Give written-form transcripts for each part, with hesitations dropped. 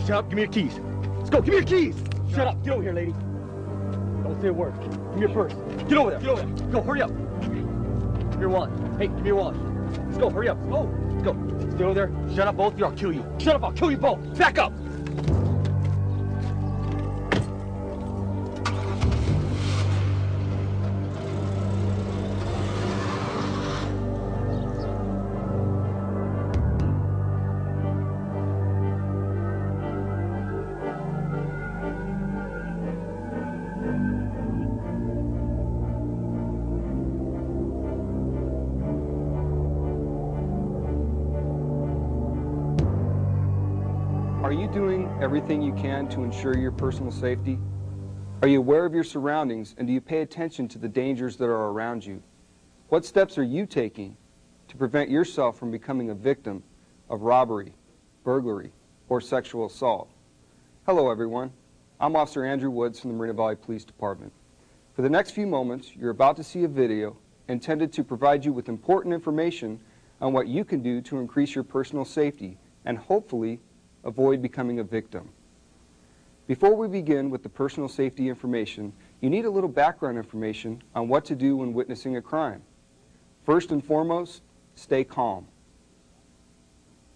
Shut up, give me your keys. Let's go, give me your keys! Shut up, get over here, lady. Don't say a word. Give me your purse. Get over there, get over there. Go, hurry up. Give me your wallet. Hey, give me your wallet. Let's go, hurry up. Let's go. Stay over there. Shut up, both of you, I'll kill you. Shut up, I'll kill you both. Back up! Are you doing everything you can to ensure your personal safety? Are you aware of your surroundings, and do you pay attention to the dangers that are around you? What steps are you taking to prevent yourself from becoming a victim of robbery, burglary, or sexual assault? Hello everyone, I'm Officer Andrew Woods from the Moreno Valley Police Department. For the next few moments, you're about to see a video intended to provide you with important information on what you can do to increase your personal safety and hopefully avoid becoming a victim. Before we begin with the personal safety information, you need a little background information on what to do when witnessing a crime. First and foremost, stay calm.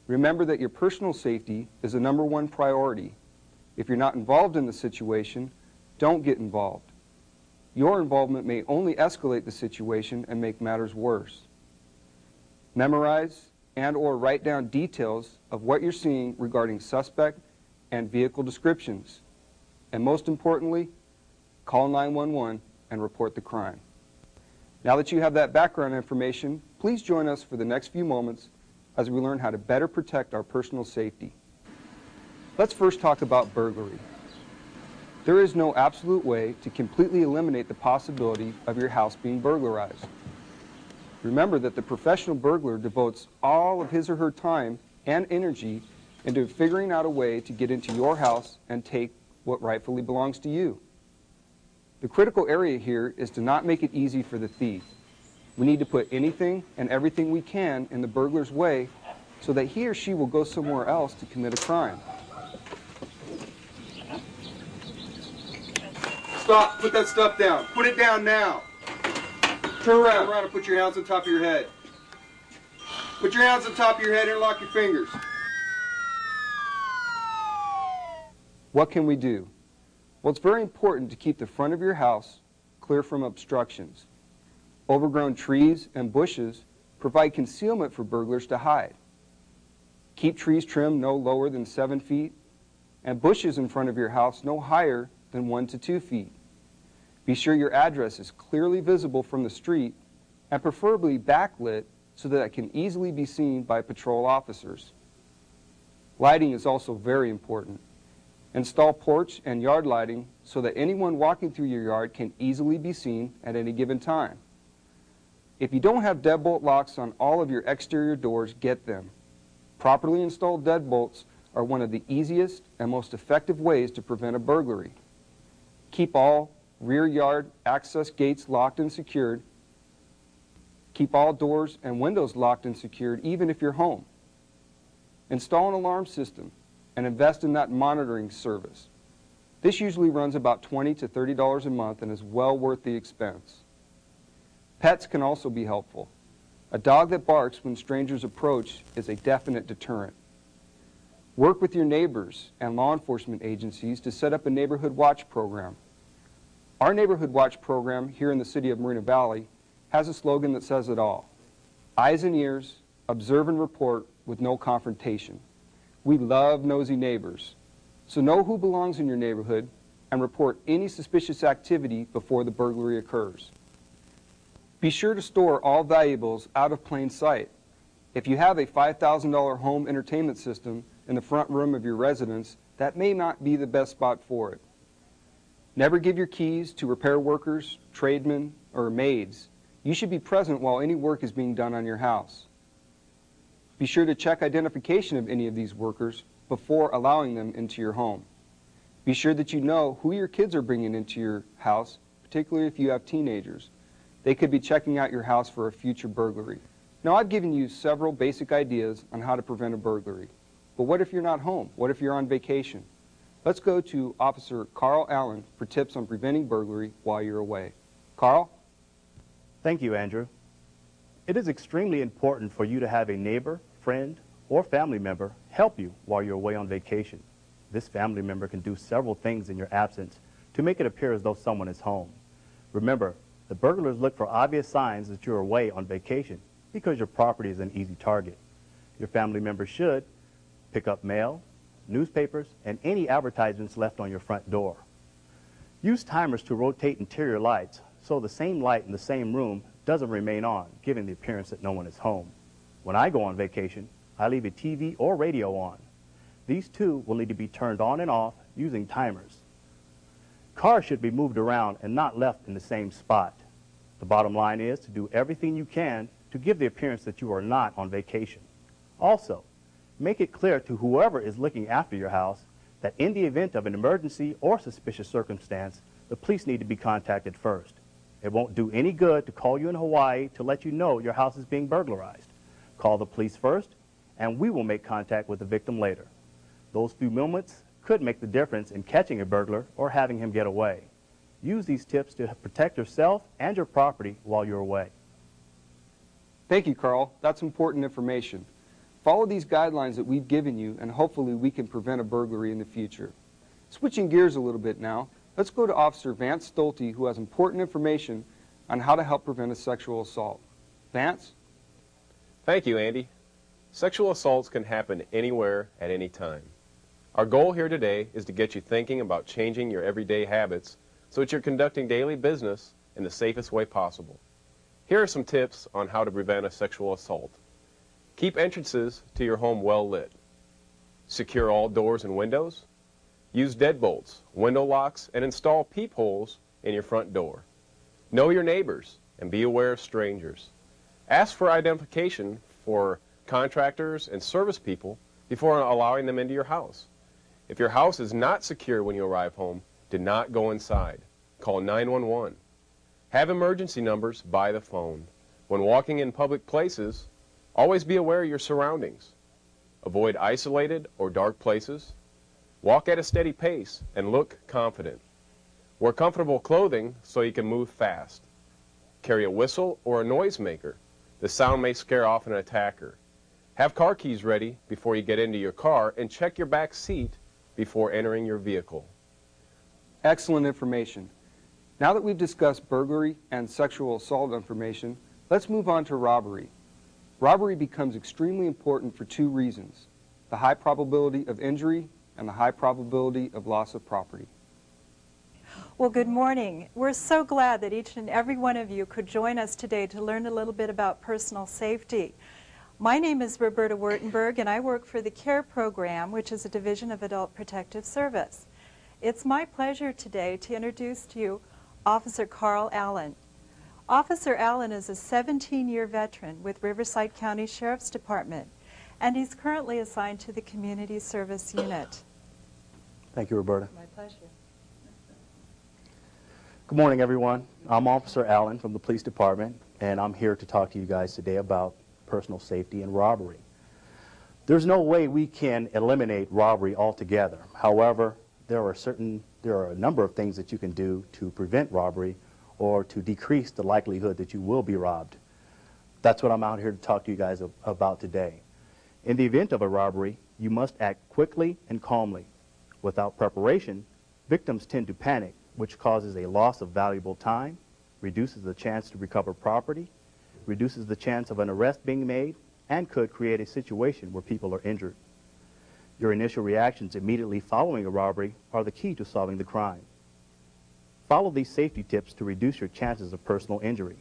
Remember that your personal safety is the #1 priority. If you're not involved in the situation, don't get involved. Your involvement may only escalate the situation and make matters worse. Memorize and/or write down details of what you're seeing regarding suspect and vehicle descriptions. And most importantly, call 911 and report the crime. Now that you have that background information, please join us for the next few moments as we learn how to better protect our personal safety. Let's first talk about burglary. There is no absolute way to completely eliminate the possibility of your house being burglarized. Remember that the professional burglar devotes all of his or her time and energy into figuring out a way to get into your house and take what rightfully belongs to you. The critical area here is to not make it easy for the thief. We need to put anything and everything we can in the burglar's way so that he or she will go somewhere else to commit a crime. Stop, put that stuff down. Put it down now. Turn around and put your hands on top of your head. Put your hands on top of your head and lock your fingers. What can we do? Well, it's very important to keep the front of your house clear from obstructions. Overgrown trees and bushes provide concealment for burglars to hide. Keep trees trimmed no lower than 7 feet, and bushes in front of your house no higher than 1 to 2 feet. Be sure your address is clearly visible from the street and preferably backlit so that it can easily be seen by patrol officers. Lighting is also very important. Install porch and yard lighting so that anyone walking through your yard can easily be seen at any given time. If you don't have deadbolt locks on all of your exterior doors, get them. Properly installed deadbolts are one of the easiest and most effective ways to prevent a burglary. Keep all rear yard access gates locked and secured. Keep all doors and windows locked and secured, even if you're home. Install an alarm system and invest in that monitoring service. This usually runs about $20 to $30 a month and is well worth the expense. Pets can also be helpful. A dog that barks when strangers approach is a definite deterrent. Work with your neighbors and law enforcement agencies to set up a neighborhood watch program. Our Neighborhood Watch program here in the city of Moreno Valley has a slogan that says it all. Eyes and ears, observe and report with no confrontation. We love nosy neighbors, so know who belongs in your neighborhood and report any suspicious activity before the burglary occurs. Be sure to store all valuables out of plain sight. If you have a $5,000 home entertainment system in the front room of your residence, that may not be the best spot for it. Never give your keys to repair workers, tradesmen, or maids. You should be present while any work is being done on your house. Be sure to check identification of any of these workers before allowing them into your home. Be sure that you know who your kids are bringing into your house, particularly if you have teenagers. They could be checking out your house for a future burglary. Now, I've given you several basic ideas on how to prevent a burglary. But what if you're not home? What if you're on vacation? Let's go to Officer Carl Allen for tips on preventing burglary while you're away. Carl? Thank you, Andrew. It is extremely important for you to have a neighbor, friend, or family member help you while you're away on vacation. This family member can do several things in your absence to make it appear as though someone is home. Remember, the burglars look for obvious signs that you're away on vacation because your property is an easy target. Your family member should pick up mail, newspapers, and any advertisements left on your front door. Use timers to rotate interior lights so the same light in the same room doesn't remain on, giving the appearance that no one is home. When I go on vacation, I leave a TV or radio on. These two will need to be turned on and off using timers. Cars should be moved around and not left in the same spot. The bottom line is to do everything you can to give the appearance that you are not on vacation. Also, make it clear to whoever is looking after your house that in the event of an emergency or suspicious circumstance, the police need to be contacted first. It won't do any good to call you in Hawaii to let you know your house is being burglarized. Call the police first, and we will make contact with the victim later. Those few moments could make the difference in catching a burglar or having him get away. Use these tips to protect yourself and your property while you're away. Thank you, Carl. That's important information. Follow these guidelines that we've given you, and hopefully we can prevent a burglary in the future. Switching gears a little bit now, let's go to Officer Vance Stolte, who has important information on how to help prevent a sexual assault. Vance? Thank you, Andy. Sexual assaults can happen anywhere at any time. Our goal here today is to get you thinking about changing your everyday habits so that you're conducting daily business in the safest way possible. Here are some tips on how to prevent a sexual assault. Keep entrances to your home well lit. Secure all doors and windows. Use deadbolts, window locks, and install peepholes in your front door. Know your neighbors and be aware of strangers. Ask for identification for contractors and service people before allowing them into your house. If your house is not secure when you arrive home, do not go inside. Call 911. Have emergency numbers by the phone. When walking in public places, always be aware of your surroundings. Avoid isolated or dark places. Walk at a steady pace and look confident. Wear comfortable clothing so you can move fast. Carry a whistle or a noisemaker. The sound may scare off an attacker. Have car keys ready before you get into your car, and check your back seat before entering your vehicle. Excellent information. Now that we've discussed burglary and sexual assault information, let's move on to robbery. Robbery becomes extremely important for two reasons: the high probability of injury and the high probability of loss of property. Well, good morning. We're so glad that each and every one of you could join us today to learn a little bit about personal safety. My name is Roberta Wurtenberg, and I work for the CARE program, which is a division of Adult Protective Service. It's my pleasure today to introduce to you Officer Carl Allen. Officer Allen is a 17-year veteran with Riverside County Sheriff's Department, and he's currently assigned to the Community Service Unit. Thank you, Roberta. My pleasure. Good morning, everyone. I'm Officer Allen from the Police Department, and I'm here to talk to you guys today about personal safety and robbery. There's no way we can eliminate robbery altogether. However, there are a number of things that you can do to prevent robbery or to decrease the likelihood that you will be robbed. That's what I'm out here to talk to you guys about today. In the event of a robbery, you must act quickly and calmly. Without preparation, victims tend to panic, which causes a loss of valuable time, reduces the chance to recover property, reduces the chance of an arrest being made, and could create a situation where people are injured. Your initial reactions immediately following a robbery are the key to solving the crime. Follow these safety tips to reduce your chances of personal injury.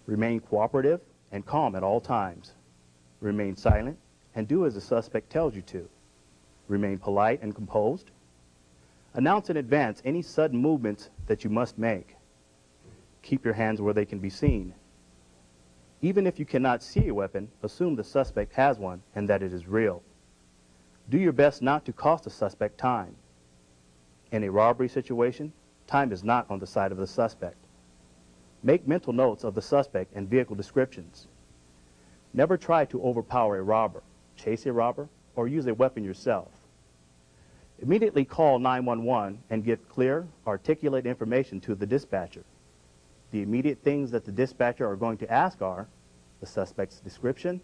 Remain cooperative and calm at all times. Remain silent and do as the suspect tells you to. Remain polite and composed. Announce in advance any sudden movements that you must make. Keep your hands where they can be seen. Even if you cannot see a weapon, assume the suspect has one and that it is real. Do your best not to cost the suspect time. In a robbery situation, time is not on the side of the suspect. Make mental notes of the suspect and vehicle descriptions. Never try to overpower a robber, chase a robber, or use a weapon yourself. Immediately call 911 and give clear, articulate information to the dispatcher. The immediate things that the dispatcher are going to ask are the suspect's description,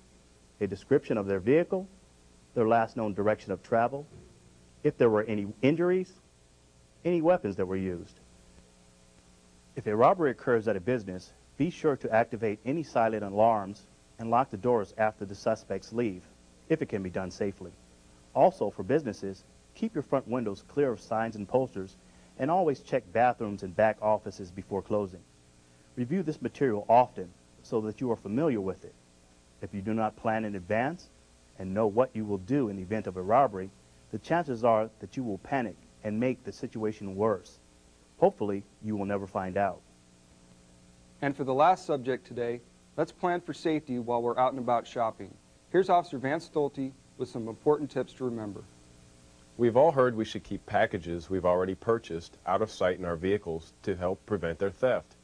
a description of their vehicle, their last known direction of travel, if there were any injuries, any weapons that were used. If a robbery occurs at a business, be sure to activate any silent alarms and lock the doors after the suspects leave, if it can be done safely. Also, for businesses, keep your front windows clear of signs and posters, and always check bathrooms and back offices before closing. Review this material often so that you are familiar with it. If you do not plan in advance and know what you will do in the event of a robbery, the chances are that you will panic and make the situation worse. Hopefully, you will never find out. And for the last subject today, let's plan for safety while we're out and about shopping. Here's Officer Vance Stolte with some important tips to remember. We've all heard we should keep packages we've already purchased out of sight in our vehicles to help prevent their theft.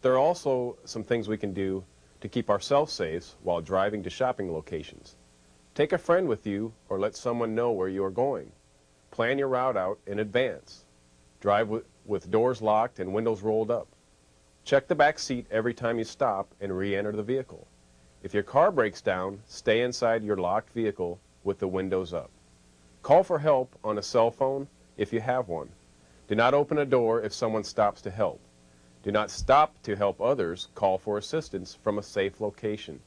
There are also some things we can do to keep ourselves safe while driving to shopping locations. Take a friend with you or let someone know where you are going. Plan your route out in advance. Drive with doors locked and windows rolled up. Check the back seat every time you stop and re-enter the vehicle. If your car breaks down, stay inside your locked vehicle with the windows up. Call for help on a cell phone if you have one. Do not open a door if someone stops to help. Do not stop to help others. Call for assistance from a safe location.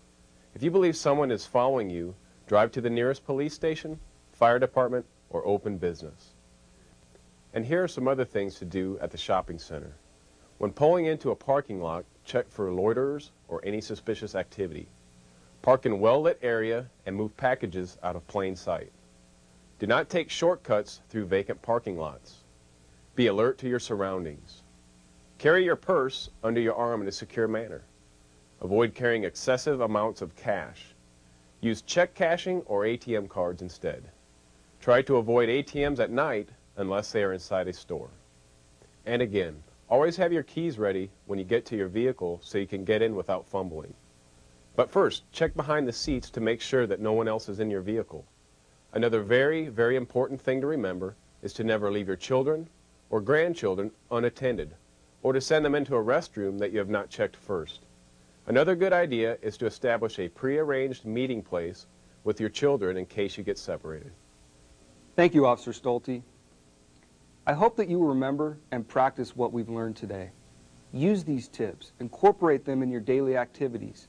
If you believe someone is following you, drive to the nearest police station, fire department, or open business. And here are some other things to do at the shopping center. When pulling into a parking lot, check for loiterers or any suspicious activity. Park in a well-lit area and move packages out of plain sight. Do not take shortcuts through vacant parking lots. Be alert to your surroundings. Carry your purse under your arm in a secure manner. Avoid carrying excessive amounts of cash. Use check cashing or ATM cards instead. Try to avoid ATMs at night unless they are inside a store. And again, always have your keys ready when you get to your vehicle so you can get in without fumbling. But first, check behind the seats to make sure that no one else is in your vehicle. Another very, very important thing to remember is to never leave your children or grandchildren unattended, or to send them into a restroom that you have not checked first. Another good idea is to establish a pre-arranged meeting place with your children in case you get separated. Thank you, Officer Stolte. I hope that you will remember and practice what we've learned today. Use these tips, incorporate them in your daily activities.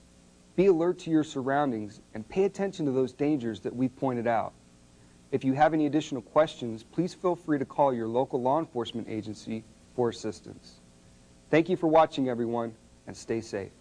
Be alert to your surroundings and pay attention to those dangers that we've pointed out. If you have any additional questions, please feel free to call your local law enforcement agency for assistance. Thank you for watching, everyone, and stay safe.